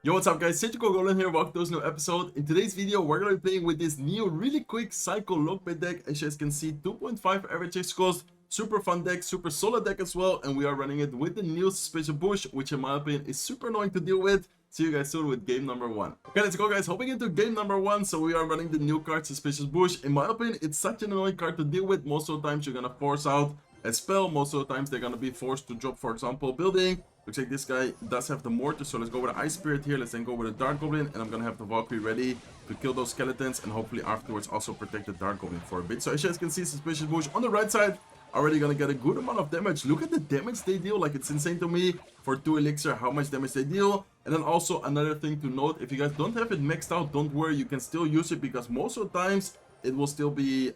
Yo, what's up guys, Goblin here, welcome to this new episode. In today's video, we're going to be playing with this new really quick Psycho Lockbait deck. As you guys can see, 2.5 average X cost, super fun deck, super solid deck as well. And we are running it with the new Suspicious Bush, which in my opinion is super annoying to deal with. See you guys soon with game number 1. Okay, let's go guys, hopping into game number 1. So we are running the new card Suspicious Bush. In my opinion, it's such an annoying card to deal with. Most of the times you're going to force out a spell. Most of the times they're going to be forced to drop, for example, building. Looks like this guy does have the mortar, so let's go with the Ice Spirit here. Let's then go with the Dark Goblin, and I'm gonna have the Valkyrie ready to kill those skeletons, and hopefully afterwards also protect the Dark Goblin for a bit. So as you guys can see, Suspicious Bush on the right side, already gonna get a good amount of damage. Look at the damage they deal, like it's insane to me for 2 elixir how much damage they deal. And then also another thing to note, if you guys don't have it maxed out, don't worry, you can still use it, because most of the times it will still be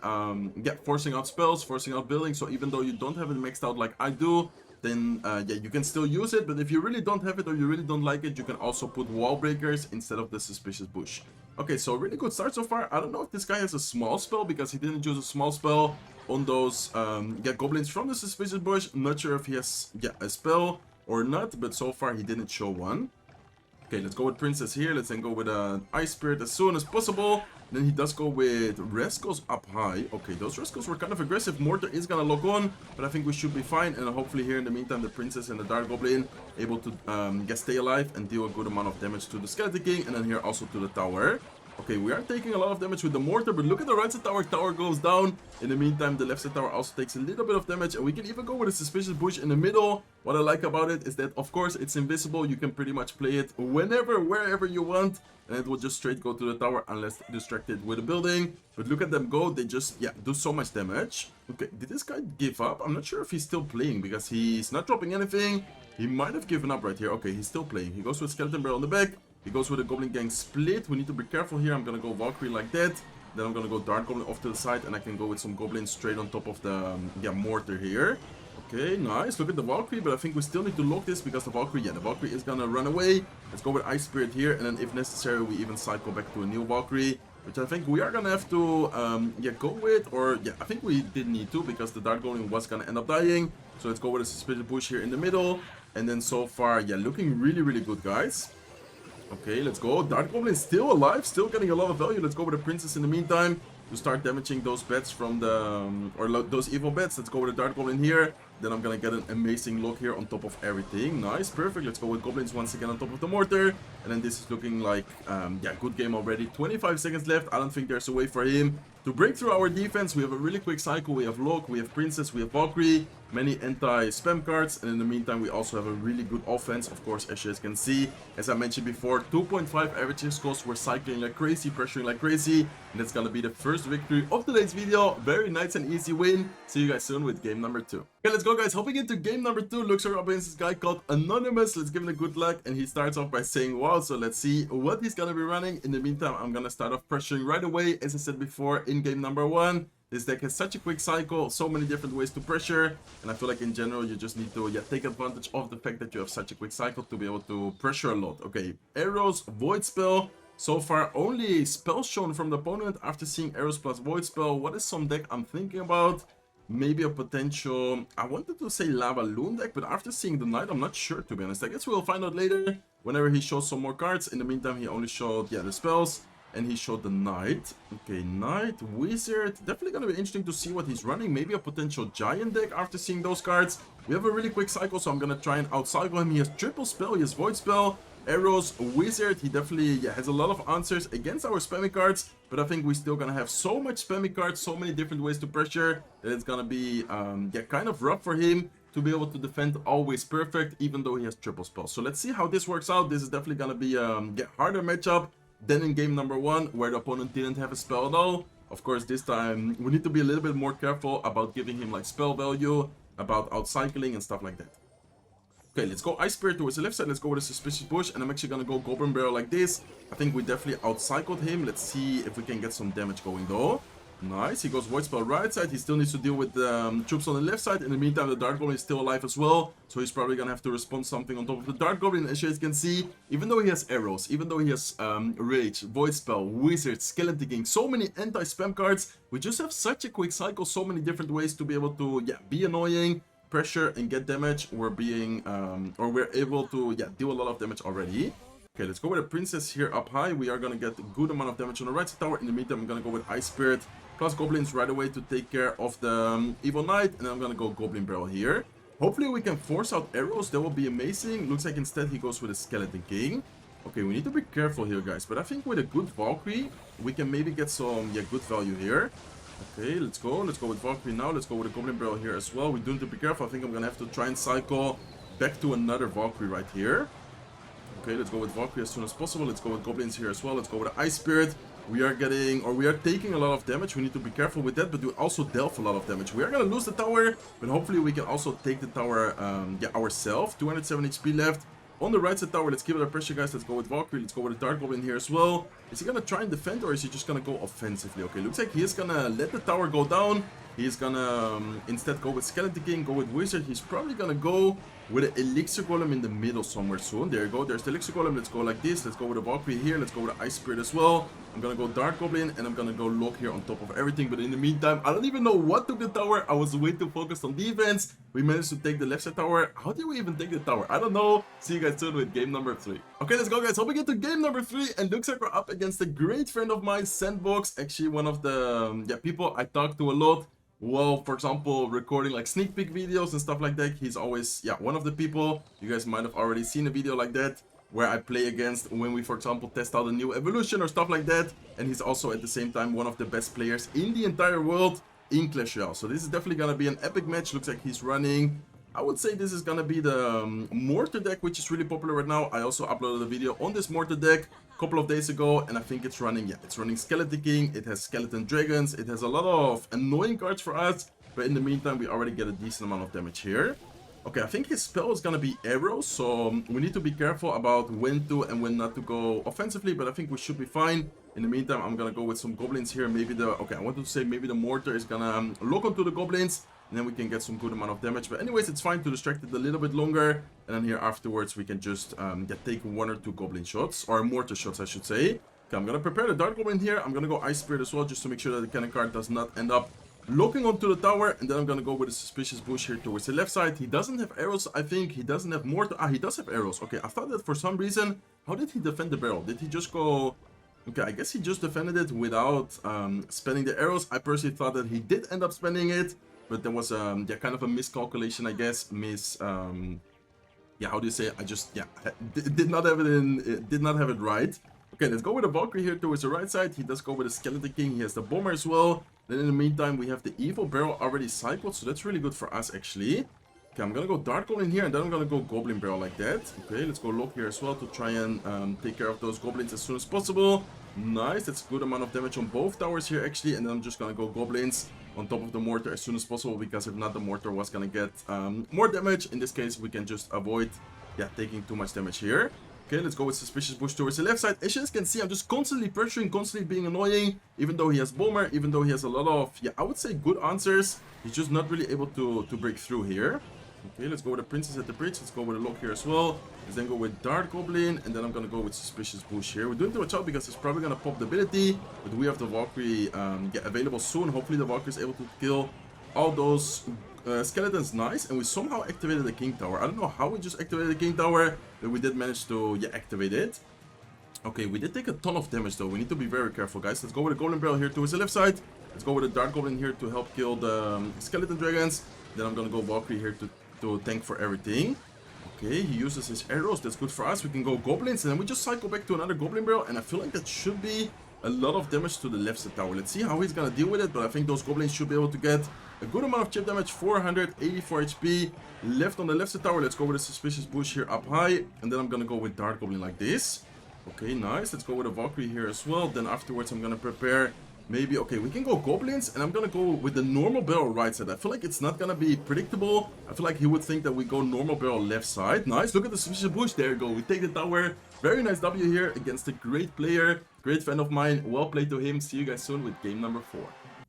forcing out spells, forcing out buildings. So even though you don't have it maxed out like I do, then yeah, you can still use it. But if you really don't have it or you really don't like it, you can also put wall breakers instead of the Suspicious Bush. Okay, so really good start so far. I don't know if this guy has a small spell, because he didn't use a small spell on those goblins from the Suspicious Bush. I'm not sure if he has a spell or not, but so far he didn't show one. Okay, let's go with Princess here. Let's then go with an Ice Spirit as soon as possible. Then he does go with Rescos up high. Okay, those Rescos were kind of aggressive. Mortar is gonna lock on, but I think we should be fine. And hopefully here in the meantime, the Princess and the Dark Goblin able to stay alive and deal a good amount of damage to the Skeleton King. And then here also to the tower. Okay, we are taking a lot of damage with the mortar, but look at the right side tower. Tower goes down. In the meantime, the left side tower also takes a little bit of damage, and we can even go with a Suspicious Bush in the middle. What I like about it is that, of course, it's invisible. You can pretty much play it whenever, wherever you want, and it will just straight go to the tower unless distracted with a building. But look at them go. They just, do so much damage. Okay, did this guy give up? I'm not sure if he's still playing, because he's not dropping anything. He might have given up right here. Okay, he's still playing. He goes with Skeleton Barrel on the back. He goes with a Goblin Gang split. We need to be careful here. I'm gonna go Valkyrie like that. Then I'm gonna go Dark Goblin off to the side, and I can go with some Goblins straight on top of the mortar here. Okay, nice. Look at the Valkyrie, but I think we still need to lock this, because the Valkyrie, the Valkyrie is gonna run away. Let's go with Ice Spirit here, and then if necessary, we even cycle back to a new Valkyrie, which I think we are gonna have to go with, or I think we did need to, because the Dark Goblin was gonna end up dying. So let's go with a Suspicious Bush here in the middle, and then so far, looking really, really good, guys. Okay, let's go. Dark Goblin is still alive, still getting a lot of value. Let's go with the Princess in the meantime to start damaging those bats from the, those evil bats. Let's go with the Dark Goblin here. Then I'm gonna get an amazing look here on top of everything. Nice, perfect. Let's go with Goblins once again on top of the mortar. And then this is looking like, good game already. 25 seconds left. I don't think there's a way for him to break through our defense. We have a really quick cycle. We have Lock, we have Princess, we have Valkyrie, many anti-spam cards. And in the meantime, we also have a really good offense. Of course, as you guys can see, as I mentioned before, 2.5 average hit cost. We're cycling like crazy, pressuring like crazy. And that's gonna be the first victory of today's video. Very nice and easy win. See you guys soon with game number 2. Okay, let's go guys. Hopping into game number 2. Looks like up against this guy called Anonymous. Let's give him a good luck. And he starts off by saying wow. So let's see what he's gonna be running. In the meantime, I'm gonna start off pressuring right away. As I said before, in game number 1, this deck has such a quick cycle, so many different ways to pressure, and I feel like in general you just need to take advantage of the fact that you have such a quick cycle to be able to pressure a lot. Okay, arrows, void spell. So far only spells shown from the opponent after seeing arrows plus void spell. What is some deck I'm thinking about? Maybe a potential, I wanted to say Lava Loon deck, but after seeing the Knight, I'm not sure, to be honest. I guess we'll find out later whenever he shows some more cards. In the meantime, he only showed the spells, and he showed the Knight. Okay, Knight, Wizard. Definitely gonna be interesting to see what he's running. Maybe a potential Giant deck after seeing those cards. We have a really quick cycle, so I'm gonna try and outcycle him. He has triple spell, he has void spell, arrows, Wizard. He definitely has a lot of answers against our spammy cards, but I think we're still gonna have so much spammy cards, so many different ways to pressure, that it's gonna be kind of rough for him to be able to defend always perfect, even though he has triple spell. So let's see how this works out. This is definitely gonna be a harder matchup than in game number 1, where the opponent didn't have a spell at all. Of course, this time we need to be a little bit more careful about giving him like spell value, about outcycling and stuff like that. Okay, let's go Ice Spirit towards the left side. Let's go with a Suspicious Bush, and I'm actually gonna go Goblin Barrel like this. I think we definitely outcycled him. Let's see if we can get some damage going though. Nice, he goes Void Spell right side. He still needs to deal with the troops on the left side. In the meantime, the Dark Goblin is still alive as well, so he's probably gonna have to respond something on top of the Dark Goblin. As you guys can see, even though he has arrows, even though he has Rage, Void Spell, Wizard, Skeleton King, so many anti-spam cards, we just have such a quick cycle, so many different ways to be able to be annoying, pressure and get damage. We're being we're able to deal a lot of damage already. Okay, let's go with a princess here up high. We are gonna get a good amount of damage on the right side tower. In the meantime, I'm gonna go with Ice Spirit plus goblins right away to take care of the evil knight, and then I'm gonna go goblin barrel here. Hopefully we can force out arrows. That will be amazing. Looks like instead he goes with a skeleton king. Okay, we need to be careful here, guys, but I think with a good Valkyrie we can maybe get some good value here. Okay, let's go with Valkyrie now. Let's go with a goblin barrel here as well. We do need to be careful. I think I'm gonna have to try and cycle back to another Valkyrie right here. Okay, let's go with Valkyrie as soon as possible. Let's go with goblins here as well. Let's go with the Ice Spirit. We are taking a lot of damage. We need to be careful with that, but we also dealt a lot of damage. We are gonna lose the tower, but hopefully we can also take the tower ourselves. 207 HP left. On the right side tower, let's give it a pressure, guys. Let's go with Valkyrie. Let's go with the Dark Goblin here as well. Is he gonna try and defend, or is he just gonna go offensively? Okay, looks like he is gonna let the tower go down. He's gonna instead go with Skeleton King, go with Wizard. He's probably gonna go with an Elixir Golem in the middle somewhere soon. There you go. There's the Elixir Golem. Let's go like this. Let's go with a Valkyrie here. Let's go with the Ice Spirit as well. I'm gonna go Dark Goblin, and I'm gonna go Lock here on top of everything. But in the meantime, I don't even know what took the tower. I was way too focused on defense. We managed to take the left side tower. How did we even take the tower? I don't know. See you guys soon with game number 3. Okay, let's go, guys. Hope we get to game number 3. And looks like we're up against a great friend of mine, Sandbox. Actually, one of the people I talk to a lot. Well, for example, recording like sneak peek videos and stuff like that. He's always, one of the people. You guys might have already seen a video like that where I play against when we, for example, test out a new evolution or stuff like that. And he's also at the same time one of the best players in the entire world in Clash Royale. So this is definitely gonna be an epic match. Looks like he's running, I would say this is gonna be the mortar deck, which is really popular right now. I also uploaded a video on this mortar deck a couple of days ago, and I think it's running, it's running Skeleton King, it has Skeleton Dragons, it has a lot of annoying cards for us, but in the meantime we already get a decent amount of damage here. Okay, I think his spell is gonna be arrows, so we need to be careful about when to and when not to go offensively, but I think we should be fine. In the meantime, I'm gonna go with some goblins here. Maybe I wanted to say maybe the mortar is gonna lock onto the goblins, and then we can get some good amount of damage. But anyways, it's fine to distract it a little bit longer, and then here afterwards we can just take 1 or 2 goblin shots, or mortar shots I should say. Okay, I'm gonna prepare the Dark Goblin here. I'm gonna go Ice Spirit as well, just to make sure that the cannon card does not end up locking onto the tower. And then I'm gonna go with a Suspicious Bush here towards the left side. He doesn't have arrows, I think. He doesn't have mortar. He does have arrows. Okay, I thought that for some reason. How did he defend the barrel? Did he just go... Okay, I guess he just defended it without spending the arrows. I personally thought that he did end up spending it, but there was kind of a miscalculation, I guess. How do you say it? I just did not have it right. Okay, let's go with a Valkyrie here towards the right side. He does go with a Skeleton King. He has the bomber as well. Then in the meantime, we have the evil barrel already cycled, so that's really good for us actually. Okay, I'm gonna go Dark Goblin here, and then I'm gonna go Goblin Barrel like that. Okay, let's go Lock here as well to try and take care of those goblins as soon as possible. Nice, that's a good amount of damage on both towers here actually, and then I'm just gonna go goblins on top of the mortar as soon as possible, because if not, the mortar was gonna get more damage. In this case, we can just avoid taking too much damage here. Okay, let's go with Suspicious Bush towards the left side. As you guys can see, I'm just constantly pressuring, constantly being annoying, even though he has Bomber, even though he has a lot of, I would say good answers. He's just not really able to break through here. Okay, let's go with the Princess at the bridge. Let's go with a Lock here as well. Let's then go with Dark Goblin, and then I'm gonna go with Suspicious Bush here. We do need to watch out because it's probably gonna pop the ability, but we have the Valkyrie available soon. Hopefully the Valkyrie is able to kill all those skeletons. Nice, and we somehow activated the King Tower. I don't know how we just activated the King Tower, but we did manage to activate it. Okay, we did take a ton of damage though. We need to be very careful, guys. Let's go with the Golden Barrel here towards the left side. Let's go with the Dark Goblin here to help kill the Skeleton Dragons. Then I'm gonna go Valkyrie here to tank for everything. Okay, he uses his arrows. That's good for us. We can go goblins, and then we just cycle back to another Goblin Barrel, and I feel like that should be a lot of damage to the left side tower. Let's see how he's gonna deal with it, but I think those goblins should be able to get a good amount of chip damage. 484 HP left on the left side tower. Let's go with a Suspicious Bush here up high, and then I'm gonna go with Dark Goblin like this. Okay, nice. Let's go with a Valkyrie here as well. Then afterwards I'm gonna prepare maybe, okay, we can go goblins, and I'm gonna go with the normal barrel right side. I feel like it's not gonna be predictable. I feel like he would think that we go normal barrel left side. Nice, look at the Suspicious Bush. There you go, we take the tower. Very nice W here against a great player, great friend of mine. Well played to him. See you guys soon with game number 4.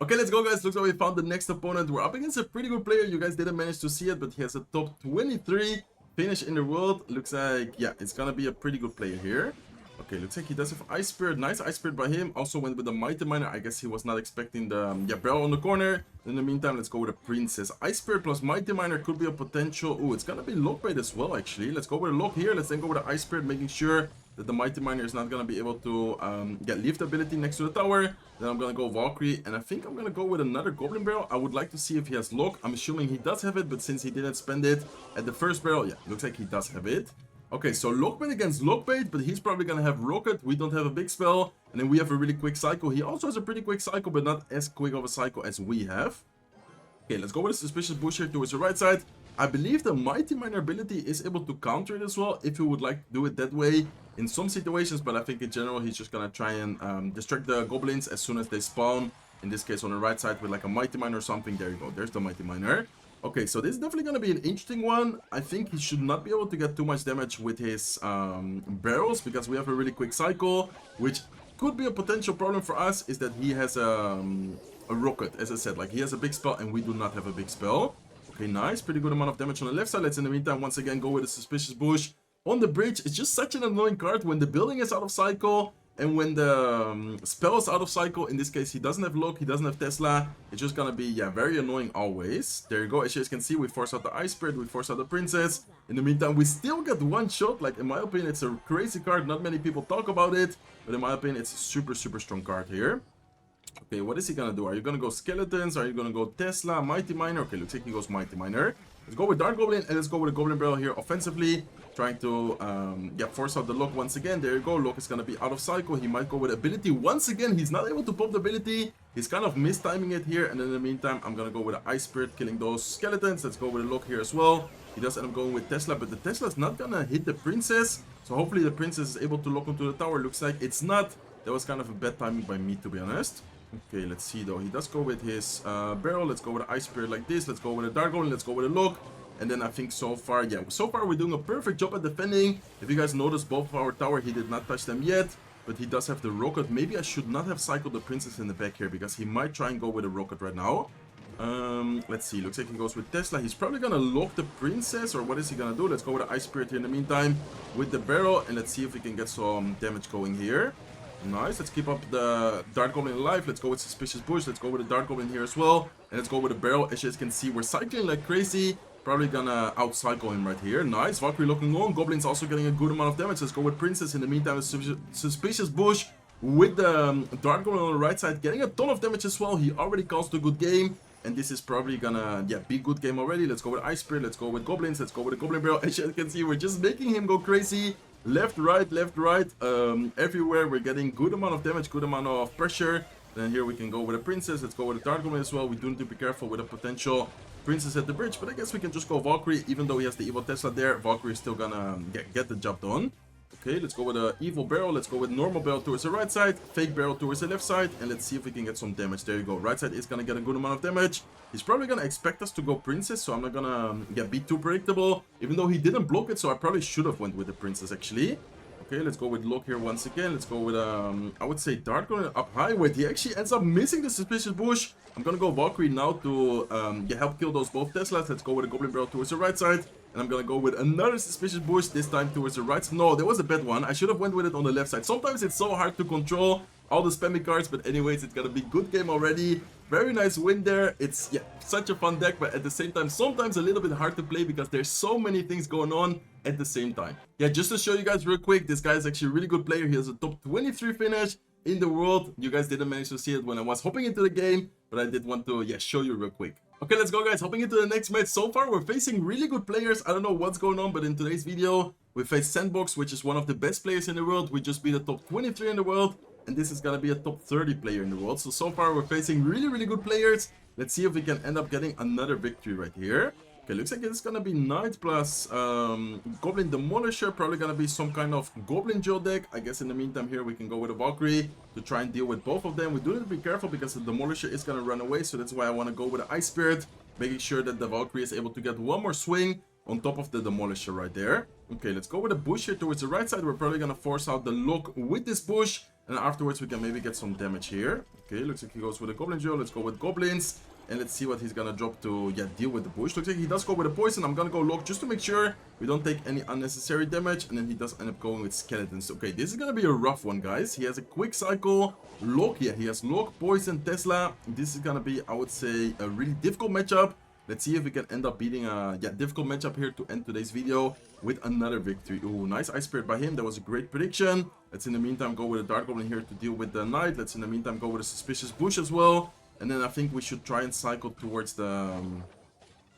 Okay, let's go, guys. Looks like we found the next opponent. We're up against a pretty good player. You guys didn't manage to see it, but he has a top 23 finish in the world. Looks like, it's gonna be a pretty good player here. Okay, looks like he does have Ice Spirit. Nice Ice Spirit by him. Also went with the Mighty Miner. I guess he was not expecting the barrel on the corner. In the meantime, let's go with a Princess. Ice Spirit plus Mighty Miner could be a potential. Ooh, it's gonna be lock bait as well, actually. Let's go with a lock here. Let's then go with the Ice Spirit, making sure that the Mighty Miner is not gonna be able to leave the ability next to the tower. Then I'm gonna go Valkyrie, and I think I'm gonna go with another Goblin barrel. I would like to see if he has lock. I'm assuming he does have it, but since he didn't spend it at the first barrel, yeah, looks like he does have it. Okay, so Lockbait against Lockbait, but he's probably gonna have Rocket. We don't have a big spell, and then we have a really quick cycle. He also has a pretty quick cycle, but not as quick of a cycle as we have. Okay, let's go with a Suspicious Bush here towards the right side. I believe the Mighty Miner ability is able to counter it as well, if you would like to do it that way in some situations, but I think in general he's just gonna try and distract the Goblins as soon as they spawn. In this case on the right side with like a Mighty Miner or something. There you go, there's the Mighty Miner. Okay, so this is definitely going to be an interesting one. I think he should not be able to get too much damage with his barrels, because we have a really quick cycle, which could be a potential problem for us, is that he has a rocket, as I said. Like, he has a big spell and we do not have a big spell. Okay, nice. Pretty good amount of damage on the left side. Let's in the meantime once again go with a Suspicious Bush on the bridge. It's just such an annoying card when the building is out of cycle. And when the spell is out of cycle, in this case, he doesn't have Lock, he doesn't have Tesla. It's just gonna be, yeah, very annoying always. There you go. As you guys can see, we force out the Ice Spirit, we force out the Princess. In the meantime, we still get one shot. Like, in my opinion, it's a crazy card. Not many people talk about it. But in my opinion, it's a super, super strong card here. Okay, what is he gonna do? Are you gonna go Skeletons? Are you gonna go Tesla, Mighty Miner? Okay, looks like he goes Mighty Miner. Let's go with Dark Goblin, and let's go with a Goblin Barrel here offensively. Trying to, force out the Lock once again. There you go. Lock is going to be out of cycle. He might go with ability. Once again, he's not able to pop the ability. He's kind of mistiming it here. And in the meantime, I'm going to go with an Ice Spirit, killing those Skeletons. Let's go with a Lock here as well. He does end up going with Tesla, but the Tesla is not going to hit the Princess. So hopefully the Princess is able to lock onto the tower. Looks like it's not. That was kind of a bad timing by me, to be honest. Okay, let's see though. He does go with his barrel. Let's go with an Ice Spirit like this. Let's go with a Dark Goblin. Let's go with a Lock. And then I think so far, yeah, so far we're doing a perfect job at defending. If you guys notice, both of our tower, he did not touch them yet. But he does have the rocket. Maybe I should not have cycled the Princess in the back here, because he might try and go with a rocket right now. Let's see. Looks like he goes with Tesla. He's probably going to lock the Princess, or what is he going to do? Let's go with the Ice Spirit here in the meantime with the barrel. And let's see if we can get some damage going here. Nice. Let's keep up the Dark Goblin alive. Let's go with Suspicious Bush. Let's go with the Dark Goblin here as well. And let's go with the barrel. As you guys can see, we're cycling like crazy. Probably gonna outcycle him right here. Nice. Valkyrie looking on. Goblin's also getting a good amount of damage. Let's go with Princess. In the meantime, Suspicious Bush with the Dark Goblin on the right side, getting a ton of damage as well. He already caused a good game. And this is probably gonna, be good game already. Let's go with Ice Spirit. Let's go with Goblins. Let's go with the Goblin Barrel. As you can see, we're just making him go crazy. Left, right, everywhere. We're getting good amount of damage, good amount of pressure. Then here we can go with a Princess. Let's go with a Dark Goblin as well. We do need to be careful with a potential Princess at the bridge, but I guess we can just go Valkyrie. Even though he has the evil Tesla there, Valkyrie is still gonna get the job done. Okay, let's go with a evil barrel. Let's go with normal barrel towards the right side, fake barrel towards the left side, and let's see if we can get some damage. There you go. Right side is gonna get a good amount of damage. He's probably gonna expect us to go Princess, so I'm not gonna be too predictable. Even though he didn't block it, so I probably should have went with the Princess actually. Okay, let's go with Lock here once again. Let's go with, I would say Dark Goblin up high. Wait, he actually ends up missing the Suspicious Bush. I'm gonna go Valkyrie now to help kill those both Teslas. Let's go with a Goblin Barrel towards the right side. And I'm gonna go with another Suspicious Bush, this time towards the right side. No, there was a bad one. I should have went with it on the left side. Sometimes it's so hard to control all the spammy cards, but anyways, it's gonna be good game already. Very nice win there. It's, such a fun deck, but at the same time, sometimes a little bit hard to play because there's so many things going on at the same time. Yeah, just to show you guys real quick, this guy is actually a really good player. He has a top 23 finish in the world. You guys didn't manage to see it when I was hopping into the game, but I did want to, show you real quick. Okay, let's go guys, hopping into the next match. So far, we're facing really good players. I don't know what's going on, but in today's video, we face Sandbox, which is one of the best players in the world. We just beat a top 23 in the world, and this is gonna be a top 30 player in the world. So far, we're facing really good players. Let's see if we can end up getting another victory right here. Okay, looks like it's gonna be Knight plus Goblin Demolisher. Probably gonna be some kind of Goblin Drill deck. I guess in the meantime here we can go with a Valkyrie to try and deal with both of them. We do need to be careful because the Demolisher is gonna run away. So that's why I want to go with the Ice Spirit, making sure that the Valkyrie is able to get one more swing on top of the Demolisher right there. Okay, let's go with a Bush here towards the right side. We're probably gonna force out the Lock with this Bush. And afterwards, we can maybe get some damage here. Okay, looks like he goes with a Goblin Drill. Let's go with Goblins. And let's see what he's gonna drop to, yeah, deal with the bush. Looks like he does go with a poison. I'm gonna go Log just to make sure we don't take any unnecessary damage. And then he does end up going with Skeletons. Okay, this is gonna be a rough one, guys. He has a quick cycle. Log, yeah, he has Log, Poison, Tesla. This is gonna be, I would say, a really difficult matchup. Let's see if we can end up beating a difficult matchup here to end today's video with another victory. Ooh, nice Ice Spirit by him. That was a great prediction. Let's in the meantime go with a Dark Goblin here to deal with the Knight. Let's in the meantime go with a Suspicious Bush as well. And then I think we should try and cycle towards the...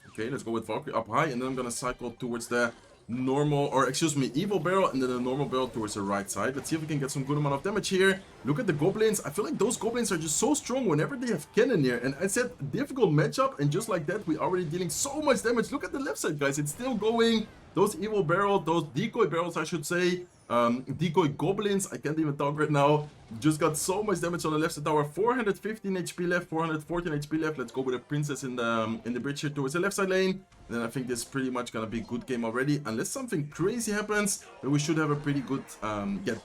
okay, let's go with Valkyrie up high. And then I'm going to cycle towards the normal, or excuse me, Evil Barrel. And then the normal barrel towards the right side. Let's see if we can get some good amount of damage here. Look at the Goblins. I feel like those Goblins are just so strong whenever they have cannon here. And I said, difficult matchup. And just like that, we're already dealing so much damage. Look at the left side, guys. It's still going. Those Evil Barrel, those Decoy Barrels, I should say. Decoy Goblins, I can't even talk right now. Just got so much damage on the left side tower. 415 HP left, 414 HP left. Let's go with a Princess in the bridge here towards the left side lane. And then I think this is pretty much gonna be a good game already. Unless something crazy happens, then we should have a pretty good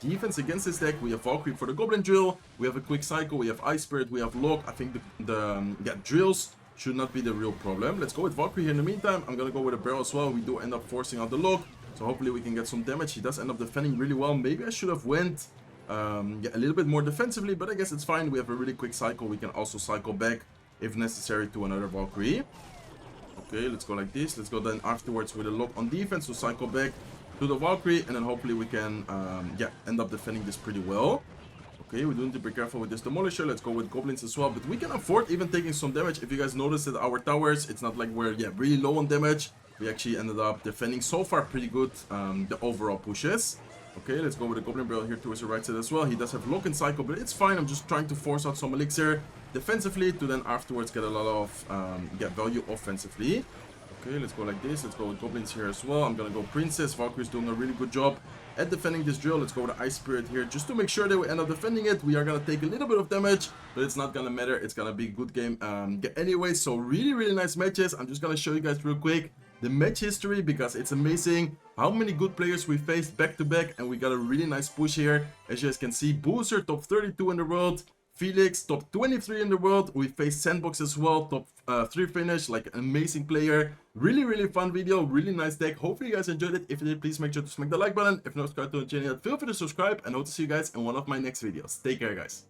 defense against this deck. We have Valkyrie for the Goblin Drill. We have a quick cycle. We have Ice Spirit. We have Log. I think the drills should not be the real problem. Let's go with Valkyrie here in the meantime. I'm gonna go with a barrel as well. We do end up forcing out the Log. So hopefully we can get some damage. He does end up defending really well. Maybe I should have went a little bit more defensively, but I guess it's fine. We have a really quick cycle. We can also cycle back if necessary to another Valkyrie. Okay, let's go like this. Let's go then afterwards with a Log on defense to cycle back to the Valkyrie, and then hopefully we can end up defending this pretty well. Okay, we do need to be careful with this Demolisher. Let's go with Goblins as well, but we can afford even taking some damage. If you guys notice that our towers, it's not like we're really low on damage. We actually ended up defending so far pretty good the overall pushes. Okay, let's go with the Goblin Barrel here towards the right side as well. He does have Lock and Cycle, but it's fine. I'm just trying to force out some Elixir defensively to then afterwards get a lot of value offensively. Okay, let's go like this. Let's go with Goblins here as well. I'm gonna go Princess. Valkyrie's doing a really good job at defending this drill. Let's go with the Ice Spirit here just to make sure that we end up defending it. We are gonna take a little bit of damage, but it's not gonna matter. It's gonna be a good game anyway. So really nice matches. I'm just gonna show you guys real quick the match history, because it's amazing how many good players we faced back to back, and we got a really nice push here. As you guys can see, Boozer top 32 in the world, Felix top 23 in the world. We faced Sandbox as well, top 3 finish, like an amazing player. Really fun video, really nice deck. Hopefully you guys enjoyed it. If you did, please make sure to smack the like button. If not subscribed to the channel yet, feel free to subscribe, and hope to see you guys in one of my next videos. Take care, guys.